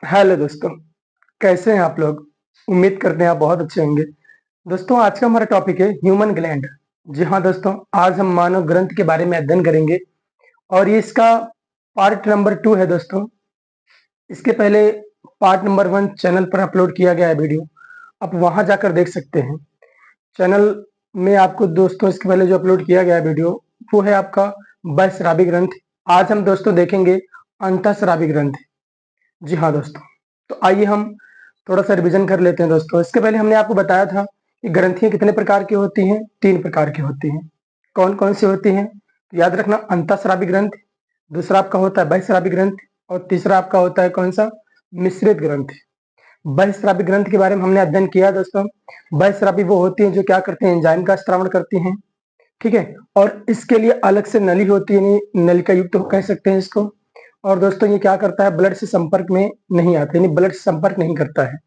Hello दोस्तों, कैसे हैं आप लोग? उम्मीद करते हैं आप बहुत अच्छे होंगे। दोस्तों, आज का हमारा टॉपिक है ह्यूमन ग्लैंड। जी हाँ दोस्तों, आज हम मानव ग्रंथ के बारे में अध्ययन करेंगे और ये इसका पार्ट नंबर 2 है दोस्तों। इसके पहले पार्ट नंबर 1 चैनल पर अपलोड किया गया है वीडियो, आप वहां जाकर देख सकते हैं। चैनल में आपको दोस्तों इसके पहले जो अपलोड किया गया है वीडियो, वो है आपका बहिस्रावी ग्रंथ। आज हम दोस्तों देखेंगे अंतःस्रावी ग्रंथ। जी हाँ दोस्तों, तो आइए हम थोड़ा सा रिवीजन कर लेते हैं दोस्तों। इसके पहले हमने आपको बताया था कि ग्रंथियां कितने प्रकार की होती हैं। 3 प्रकार की होती हैं। कौन कौन सी होती हैं? तो याद रखना, अंतःस्रावी ग्रंथ, दूसरा आपका होता है बहिस्रावी ग्रंथ और तीसरा आपका होता है कौन सा? मिश्रित ग्रंथ। बहिस्रावी ग्रंथ के बारे में हमने अध्ययन किया दोस्तों। बहिस्रावी वो होती है जो क्या करते हैं, एंजाइम का स्त्रावण करती हैं, ठीक है। और इसके लिए अलग से नली होती है, यानी नलिका युक्त तो कह सकते हैं इसको। और दोस्तों ये क्या करता है, ब्लड से संपर्क में नहीं आता, यानी ब्लड से संपर्क नहीं करता है।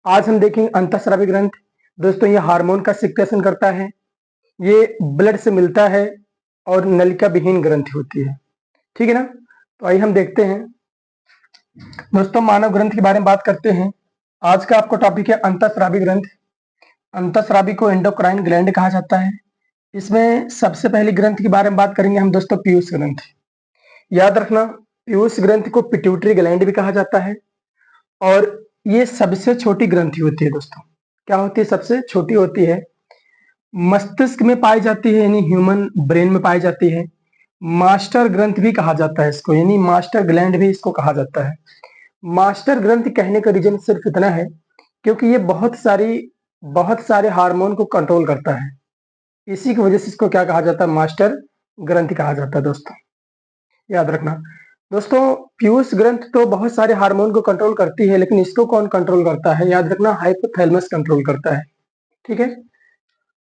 आज हम देखेंगे अंतःस्रावी ग्रंथ। दोस्तों ये हार्मोन का सिक्रेशन करता है, ये ब्लड से मिलता है और नलिका विहीन ग्रंथि होती है, ठीक है ना। तो आइए हम देखते हैं दोस्तों, मानव ग्रंथ के बारे में बात करते हैं। आज का आपको टॉपिक है अंतःस्रावी ग्रंथ। अंतःस्रावी को एंडोक्राइन ग्लैंड कहा जाता है। इसमें सबसे पहली ग्रंथ के बारे में बात करेंगे हम दोस्तों, पीयूष ग्रंथ। याद रखना, पीयूष ग्रंथ को पिट्यूटरी ग्लैंड भी कहा जाता है और ये सबसे छोटी ग्रंथि होती है दोस्तों। क्या होती है? सबसे छोटी होती है। मस्तिष्क में पाई जाती है, यानी ह्यूमन ब्रेन में पाई जाती है। मास्टर ग्रंथ भी कहा जाता है इसको, यानी मास्टर ग्लैंड भी इसको कहा जाता है। मास्टर ग्रंथ कहने का रीजन सिर्फ इतना है क्योंकि ये बहुत सारे हार्मोन को कंट्रोल करता है। इसी की वजह से इसको क्या कहा जाता है? मास्टर ग्रंथ कहा जाता है दोस्तों। याद रखना दोस्तों, पीयूष ग्रंथ तो बहुत सारे हार्मोन को कंट्रोल करती है, लेकिन इसको कौन कंट्रोल करता है? याद रखना, हाइपोथैलेमस कंट्रोल करता है, ठीक है।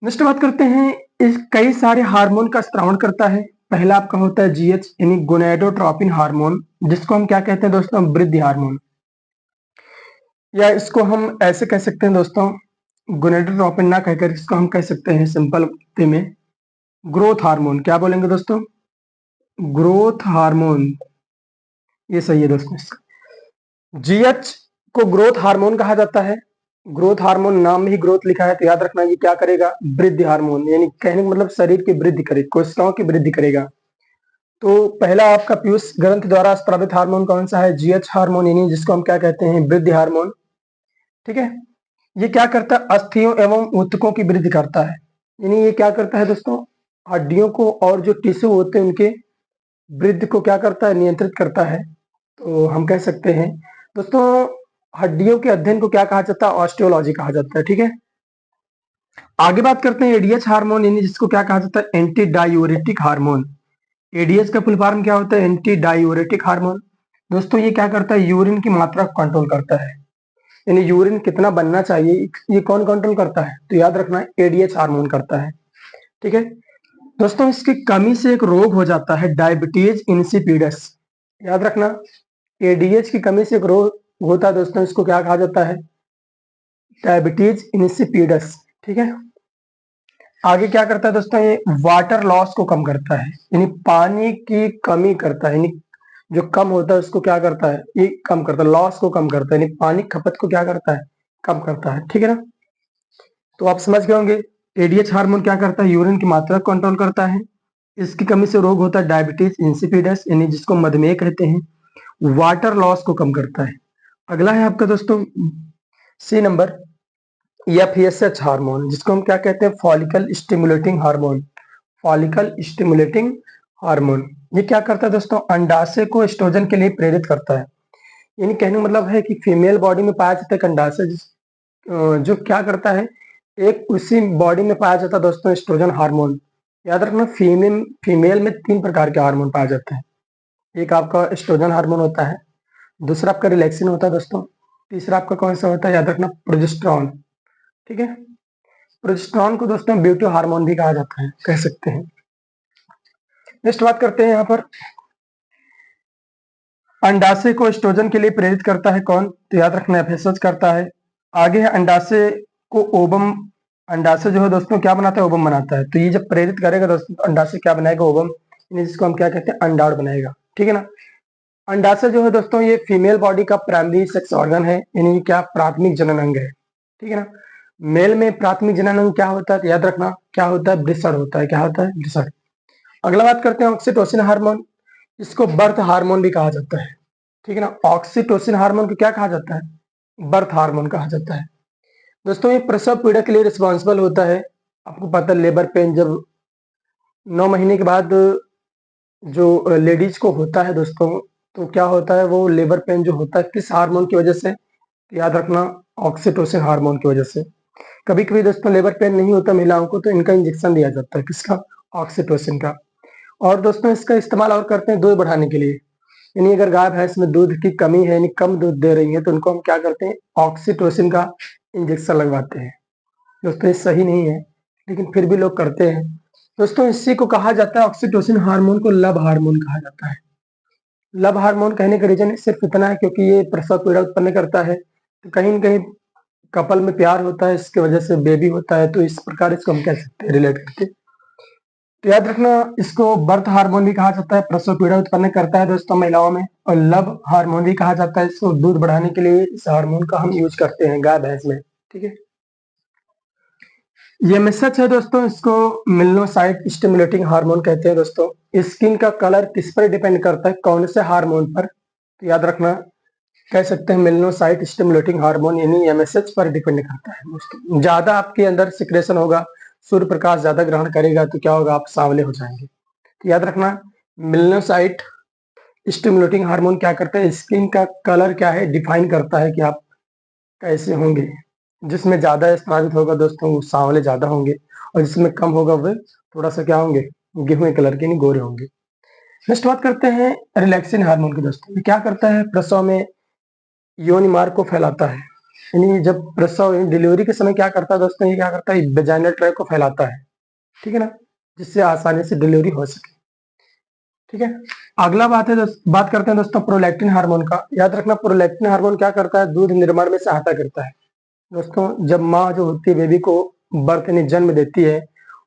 नेक्स्ट बात करते हैं, इस कई सारे हार्मोन का स्त्रावण करता है। पहला आपका होता है जीएच, यानी गोनेडोट्रोपिन हार्मोन, जिसको हम क्या कहते हैं दोस्तों? वृद्धि हार्मोन। या इसको हम ऐसे कह सकते हैं दोस्तों, गोनेडोट्रोपिन ना कहकर इसको हम कह सकते हैं सिंपल में ग्रोथ हार्मोन। क्या बोलेंगे दोस्तों? ग्रोथ हार्मोन, ये सही है दोस्तों। जीएच को ग्रोथ हार्मोन कहा जाता है। ग्रोथ हार्मोन, नाम में ही ग्रोथ लिखा है, तो याद रखना ये क्या करेगा? वृद्धि हार्मोन, यानी कहने का मतलब शरीर की वृद्धि करेगा, कोशिकाओं की वृद्धि करेगा। तो पहला आपका पीयूष ग्रंथ द्वारा स्रावित हार्मोन कौन सा है? जीएच हार्मोन, यानी जिसको हम क्या कहते हैं? वृद्धि हार्मोन, ठीक है। ये क्या करता है? अस्थियों एवं ऊतकों की वृद्धि करता है। यानी ये क्या करता है दोस्तों? हड्डियों को और जो टिश्यू होते हैं उनके वृद्धि को क्या करता है? नियंत्रित करता है। तो हम कह सकते हैं दोस्तों, हड्डियों के अध्ययन को क्या कहा जाता है? ऑस्टियोलॉजी कहा जाता है, ठीक है। आगे बात करते हैं एडीएच हार्मोन, यानी जिसको क्या कहा जाता है? Anti diuretic hormone. एडीएच का फुल फॉर्म क्या होता है? Anti diuretic hormone. दोस्तों ये क्या करता है? यूरिन की मात्रा को कंट्रोल करता है, यानी यूरिन कितना बनना चाहिए ये कौन कंट्रोल करता है? तो याद रखना, एडीएच हार्मोन करता है, ठीक है। दोस्तों इसकी कमी से एक रोग हो जाता है, डायबिटीज इंसिपिडस। याद रखना, एडीएच की कमी से एक रोग होता है दोस्तों, इसको क्या कहा जाता है? डायबिटीज इंसिपिडस, ठीक है। आगे क्या करता है दोस्तों? ये वाटर लॉस को कम करता है, यानी पानी की कमी करता है, यानी जो कम होता है उसको क्या करता है? ये कम करता है, लॉस को कम करता है, यानी पानी खपत को क्या करता है? कम करता है, ठीक है ना। तो आप समझ गए होंगे, एडीएच हार्मोन क्या करता है? यूरिन की मात्रा को कंट्रोल करता है। इसकी कमी से रोग होता है डायबिटीज इंसिपिडस, यानी जिसको मधुमेह कहते हैं। वाटर लॉस को कम करता है। अगला है आपका दोस्तों सी नंबर, एफएसएच हार्मोन, जिसको हम क्या कहते हैं? Follicle stimulating hormone. Follicle stimulating hormone, ये क्या करता है दोस्तों? अंडाशय को एस्ट्रोजन के लिए प्रेरित करता है। यानी कहने का मतलब है कि फीमेल बॉडी में पाया जाता है एक अंडाशय जो क्या करता है? एक उसी बॉडी में पाया जाता है दोस्तों एस्ट्रोजन हार्मोन। याद रखना, फीमेल में 3 प्रकार के हार्मोन पाए जाते हैं। एक आपका एस्ट्रोजन हार्मोन होता है, दूसरा आपका रिलैक्सिन होता है दोस्तों, तीसरा आपका कौन सा होता है? याद रखना, प्रोजेस्टेरॉन, ठीक है। प्रोजेस्टेरॉन को दोस्तों ब्यूटी हार्मोन भी कहा जाता है, कह सकते हैं। नेक्स्ट बात करते हैं यहाँ पर, अंडाशय को एस्ट्रोजन के लिए प्रेरित करता है कौन? तो याद रखना, एफएसएच करता है। आगे है अंडाशय को ओवम। अंडाशय जो है दोस्तों क्या बनाता है? ओवम बनाता है। तो ये जब प्रेरित करेगा दोस्तों, तो अंडाशय क्या बनाएगा? ओवम, यानी जिसको हम क्या कहते हैं? अंडाणु बनाएगा, ठीक है ना। अंडाशय जो है दोस्तों ये फीमेल बॉडी का प्राइमरी सेक्स ऑर्गन है, यानी क्या प्राथमिक जनन अंग है, ठीक है ना। मेल में प्राथमिक जनन अंग क्या होता है, तो याद रखना क्या होता है, वृषण होता है। क्या होता है, वृषण। अगला बात करते हैं ऑक्सीटोसिन हार्मोन। इसको बर्थ हार्मोन भी कहा जाता है, ठीक है ना। ऑक्सीटोसिन हार्मोन को क्या कहा जाता है, बर्थ हार्मोन कहा जाता है। दोस्तों ये प्रसव पीड़ा के लिए रिस्पॉन्सिबल होता है। आपको पता है लेबर पेन जब 9 महीने के बाद जो लेडीज को होता है दोस्तों, तो क्या होता है, वो लेबर पेन जो होता है किस हार्मोन की वजह से, तो याद रखना ऑक्सीटोसिन हार्मोन की वजह से। कभी कभी दोस्तों लेबर पेन नहीं होता महिलाओं को, तो इनका इंजेक्शन दिया जाता है, किसका, ऑक्सीटोसिन का। और दोस्तों इसका इस्तेमाल और करते हैं दूध बढ़ाने के लिए, यानी अगर गाय भैंस में दूध की कमी है, यानी कम दूध दे रही है, तो उनको हम क्या करते हैं, ऑक्सीटोसिन का इंजेक्शन लगवाते हैं। दोस्तों ये सही नहीं है, लेकिन फिर भी लोग करते हैं। दोस्तों इसी को कहा जाता है, ऑक्सीटोसिन हार्मोन को लव हार्मोन कहा जाता है। लव हार्मोन कहने का रीजन सिर्फ इतना है क्योंकि ये प्रसव पीड़ा उत्पन्न करता है, तो कहीं न कहीं कपल में प्यार होता है, इसकी वजह से बेबी होता है, तो इस प्रकार इसको हम कह सकते हैं रिलेट करके। तो याद रखना इसको बर्थ हार्मोन भी कहा जाता है, प्रसव पीड़ा उत्पन्न करता है दोस्तों महिलाओं में। और लव हार्मोन भी कहा जाता है इसको, दूध बढ़ाने के लिए इस हार्मोन का हम यूज करते हैं गाय भैंस में, ठीक है। ये मैसेज है दोस्तों, इसको मेलनोसाइट स्टिमुलेटिंग हार्मोन कहते हैं दोस्तों। स्किन का कलर किस पर डिपेंड करता है, कौन से हार्मोन पर, तो याद रखना कह सकते हैं मेलनोसाइट स्टिमुलेटिंग हार्मोन, यानी एमएसएच पर डिपेंड करता है दोस्तों। ज्यादा आपके अंदर सिक्रेशन होगा, सूर्य प्रकाश ज्यादा ग्रहण करेगा, तो क्या होगा, आप सांवले हो जाएंगे। तो याद रखना मेलनोसाइट स्टिमुलेटिंग हार्मोन क्या करता है, स्किन का कलर क्या है डिफाइन करता है कि आप कैसे होंगे। जिसमें ज्यादा स्रावित होगा दोस्तों वो सांवले ज्यादा होंगे, और जिसमें कम होगा वो थोड़ा सा क्या होंगे, गेहूं कलर के, नहीं गोरे होंगे। नेक्स्ट बात करते हैं रिलैक्सिन हार्मोन की दोस्तों। ये क्या करता है, प्रसव में योनि मार्ग को फैलाता है, यानी जब प्रसव डिलीवरी के समय क्या करता है दोस्तों, ये क्या करता है, वेजाइनल ट्रैक को फैलाता है, ठीक है ना, जिससे आसानी से डिलीवरी हो सके, ठीक है। अगला बात करते हैं दोस्तों प्रोलैक्टिन हार्मोन का। याद रखना प्रोलैक्टिन हार्मोन क्या करता है, दूध निर्माण में सहायता करता है दोस्तों। जब माँ जो होती है बेबी को बर्थ यानी जन्म देती है,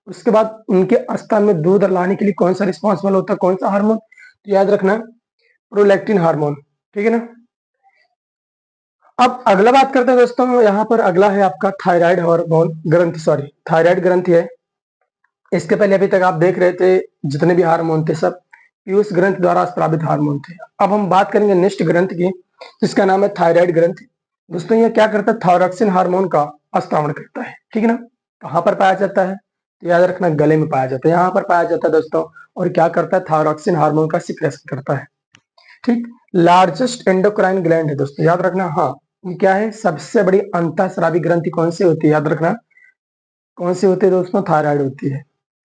उसके बाद उनके स्तन में दूध लाने के लिए कौन सा रिस्पॉन्सिबल होता है, कौन सा हार्मोन, तो याद रखना प्रोलैक्टिन हार्मोन, ठीक है ना। अब अगला बात करते हैं दोस्तों, यहाँ पर अगला है आपका थायराइड हार्मोन ग्रंथि, सॉरी थायराइड ग्रंथि है। इसके पहले अभी तक आप देख रहे थे जितने भी हार्मोन थे सब पीयूष ग्रंथ द्वारा स्रावित हार्मोन थे। अब हम बात करेंगे नेक्स्ट ग्रंथ की, जिसका नाम है थायराइड ग्रंथ। दोस्तों ये क्या करता है, थायरॉक्सिन हार्मोन का स्रावण करता है, ठीक है ना। कहाँ पर पाया जाता है, तो याद रखना गले में पाया जाता है, यहाँ पर पाया जाता है दोस्तों। और क्या करता है, थायरॉक्सिन हार्मोन का सिक्रेशन करता है, ठीक। लार्जेस्ट एंडोक्राइन ग्लैंड है दोस्तों, याद रखना। हाँ ये क्या है, सबसे बड़ी अंतःस्रावी ग्रंथि कौन सी होती है, याद रखना कौन सी होती है दोस्तों, थायराइड होती है,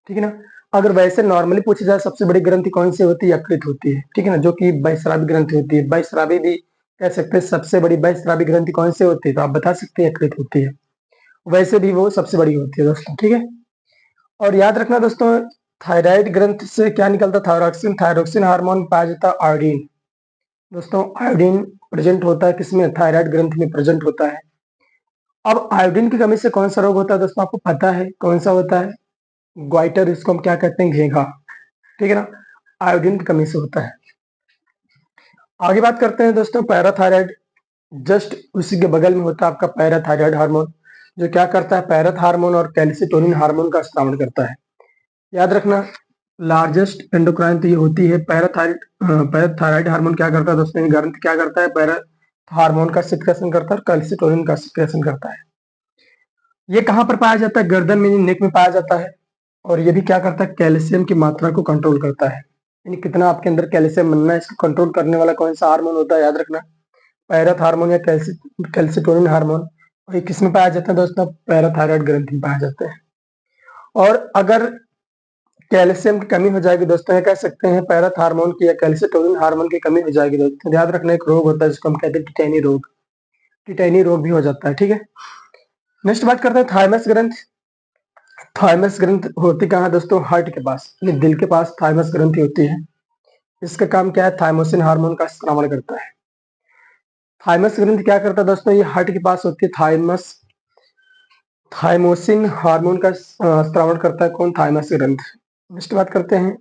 ठीक है ना। अगर वैसे नॉर्मली पूछा जाए सबसे बड़ी ग्रंथि कौन सी होती है, यकृत होती है, ठीक है ना, जो कि बहिस्रावी ग्रंथि होती है। बहिस्रावी भी कह सकते हैं, सबसे बड़ी बहिस्रावी ग्रंथि कौन सी होती है, तो आप बता सकते हैं यकृत होती है। वैसे भी वो सबसे बड़ी होती है दोस्तों, ठीक है। और याद रखना दोस्तों थायराइड ग्रंथ से क्या निकलता है, थायरॉक्सिन, थायरॉक्सिन हार्मोन पाया जाता है आयोडीन। दोस्तों आयोडीन प्रेजेंट होता है किसमें, थायराइड ग्रंथ में प्रेजेंट होता है। अब आयोडीन की कमी से कौन सा रोग होता है दोस्तों, आपको पता है कौन सा होता है, ग्वाइटर, इसको हम क्या कहते हैं, घेंघा, ठीक है ना, आयोडीन की कमी से होता है। आगे बात करते हैं दोस्तों पैराथायराइड। जस्ट उसी के बगल में होता है आपका पैराथायराइड हार्मोन, जो क्या करता है, पैराथ हार्मोन और कैल्सिटोनिन हार्मोन का स्रावण करता है। याद रखना लार्जेस्ट एंडोक्राइन तो ये होती है पैराथायराइड। पैराथायराइड हार्मोन क्या करता है दोस्तों, ये ग्रंथ क्या करता है, पैराथ हार्मोन का सिक्रेशन करता है और कैल्सिटोनिन का सिक्रेशन करता है। ये कहाँ पर पाया जाता है, गर्दन में, नेक में पाया जाता है। और ये भी क्या करता है, कैल्शियम की मात्रा को कंट्रोल करता है, यानी कितना आपके अंदर कैल्शियम बनना है, इसको कंट्रोल करने वाला कौन सा हार्मोन होता है, याद रखना पैराथ हार्मोन या कैल्सिटोनिन हार्मोन। और ये किसमें पाया जाता है दोस्तों, पैराथायराइड ग्रंथि में पाया जाते हैं। और अगर कैल्शियम की कमी हो जाएगी दोस्तों, ये कह सकते हैं पैराथ हार्मोन की या कैल्सिटोनिन हार्मोन की कमी हो जाएगी दोस्तों, याद रखना एक रोग होता है जिसको हम कहते हैं टिटेनी रोग, टिटेनी रोग भी हो जाता है, ठीक है। नेक्स्ट बात करते हैं थाइमस ग्रंथ। थाइमस ग्रंथ होती कहाँ है दोस्तों, हार्ट के पास, यानी दिल के पास थाइमस ग्रंथि होती है। इसका काम क्या है, थाइमोसिन हार्मोन का स्रावण करता है। थाइमस ग्रंथि क्या करता है दोस्तों, ये हार्ट के पास होती है, थाइमोसिन हार्मोन का स्रावण करता है कौन, थाइमस ग्रंथ। नेक्स्ट बात करते हैं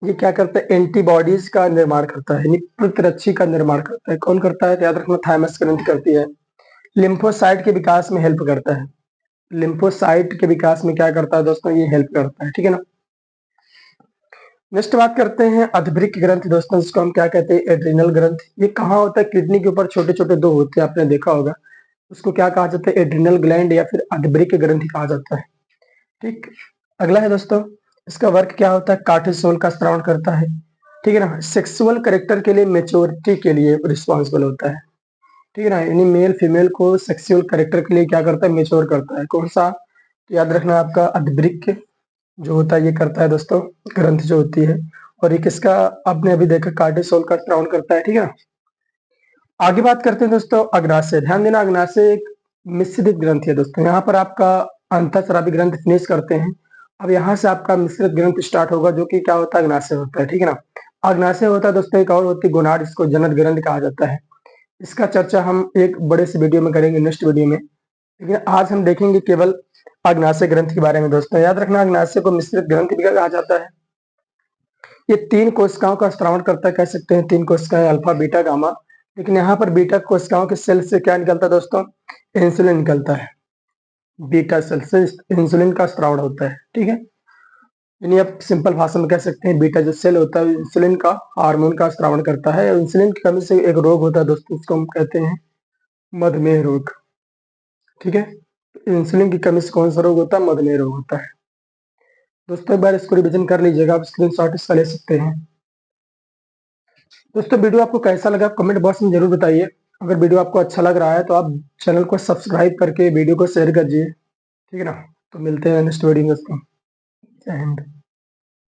ये क्या करता है, एंटीबॉडीज का निर्माण करता है, यानी प्रतिरक्षी का निर्माण करता है। कौन करता है, तो याद रखना थाइमस ग्रंथि करती है। लिम्फोसाइट के विकास में हेल्प करता है। लिम्फोसाइट के विकास में क्या करता है दोस्तों, ये हेल्प करता है, ठीक है ना। नेक्स्ट बात करते हैं अधवृक्क ग्रंथि दोस्तों, जिसको हम क्या कहते हैं, एड्रिनल ग्रंथि। ये कहाँ होता है, किडनी के ऊपर छोटे छोटे दो होते हैं, आपने देखा होगा। उसको क्या कहा जाता है, एड्रिनल ग्लैंड या फिर अधवृक्क ग्रंथि कहा जाता है। ठीक। अगला है दोस्तों, इसका वर्क क्या होता है, कार्टिसोल का स्त्राव करता है, ठीक है ना। सेक्सुअल करेक्टर के लिए, मेच्योरिटी के लिए रिस्पॉन्सिबल होता है, ठीक है ना। यानी मेल फीमेल को सेक्सुअल करेक्टर के लिए क्या करता है, मेच्योर करता है। कौन सा, तो याद रखना आपका अधवृक्क जो होता है ये करता है दोस्तों, ग्रंथ जो होती है। और ये किसका, आपने अभी देखा कार्टिसोल का स्त्राव करता है, ठीक है ना। आगे बात करते हैं दोस्तों अग्नाशय। ध्यान देना, अग्नाशय एक मिश्रित ग्रंथ है दोस्तों। यहाँ पर आपका अंतःस्रावी ग्रंथ फिनिश करते हैं। अब यहाँ से आपका मिश्रित ग्रंथ स्टार्ट होगा, जो कि क्या होता है, अग्नाशय होता है, ठीक है ना। अग्नाशय होता है दोस्तों, एक और होती है गोनाड, इसको जनन ग्रंथ कहा जाता है। इसका चर्चा हम एक बड़े से वीडियो में करेंगे, नेक्स्ट वीडियो में। लेकिन आज हम देखेंगे केवल अग्नाशय ग्रंथ के बारे में दोस्तों। याद रखना, अग्नाशय को मिश्रित ग्रंथ भी कहा जाता है। ये 3 कोशिकाओं का स्रावण करता है, कह सकते हैं 3 कोशिकाएं, अल्फा बीटा गामा। लेकिन यहाँ पर बीटा कोशिकाओं के सेल से क्या निकलता है दोस्तों, इंसुलिन निकलता है। बीटा सेल से इंसुलिन का स्रावण होता है, ठीक है। यानी आप सिंपल भाषा में कह सकते हैं, बीटा जो सेल होता है इंसुलिन का हार्मोन का स्रावण करता है। और इंसुलिन की कमी से एक रोग होता है दोस्तों, उसको हम कहते हैं मधुमेह रोग, ठीक है। इंसुलिन की कमी से कौन सा रोग होता है, मधुमेह रोग होता है। दोस्तों एक बार इसको रिविजन कर लीजिएगा, आप स्क्रीनशॉट इसका ले सकते हैं। दोस्तों वीडियो आपको कैसा लगा कमेंट बॉक्स में जरूर बताइए। अगर वीडियो आपको अच्छा लग रहा है तो आप चैनल को सब्सक्राइब करके वीडियो को शेयर करिए, ठीक है ना। तो मिलते हैं नेक्स्ट वीडियो में दोस्तों। जय हिंद।